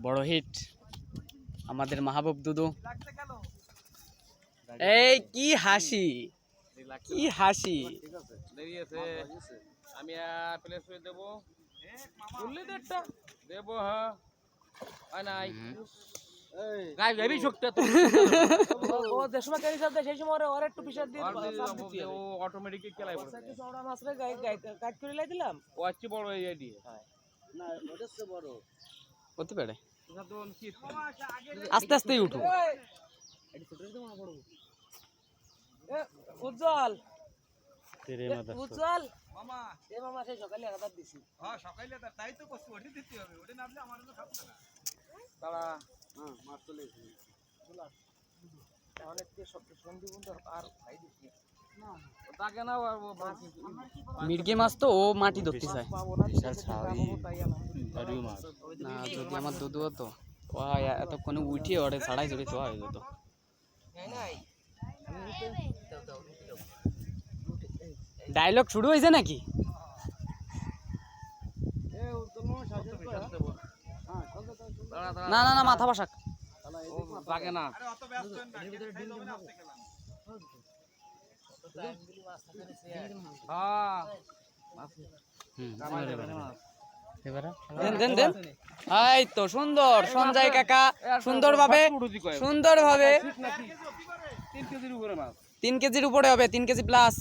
বড় হিট আমাদের মাহবুব দুদু। এই কি হাসি, কি হাসি। আমি প্লেস দেব দেব। হ্যাঁ নাই গাই গাবি শক্তি ও দেশমা কেন চলতে সেই সময় ওর একটু পিছার দিয়ে ও অটোমেটিক খেলাই পড়ছে চওড়া মাছ রে গাই কাট করে লাই দিলাম ও আচ্ছা বড় এই দিয়ে না ওটা সে বড় হতে পারে। এটা তো কি আস্তে আস্তেই উঠো। এডি ছোট দিতে মনে পড়ো এ উজ্জ্বল তেরে মাদা উজ্জ্বল মামা এ মামা সেই সকালে আদার দিছি হ্যাঁ সকালে তাই তো কষ্ট ওঠে দিতে হবে ওটা নামলে আমার তো খাবো না তারা হ্যাঁ মাছ চলে এসেছে বলা অনেক দিয়ে সব সন্ধি বন্ধু আর খাই দিছি না তাকে না মির্গে মাছ তো ও মাটি ধরতে চায় না। যদি আমার দুধু হতো ও এতক্ষণে উঠিয়ে ওরে ছাড়াই চড়ে তো হয়ে যেত। ডায়লগ শুরু হয়েছে নাকি? না না না মাথা বসাক লাগে না এই তো সুন্দর সঞ্জয় কাকা সুন্দরভাবে 3 কেজির উপরে হবে, 3 কেজি প্লাস।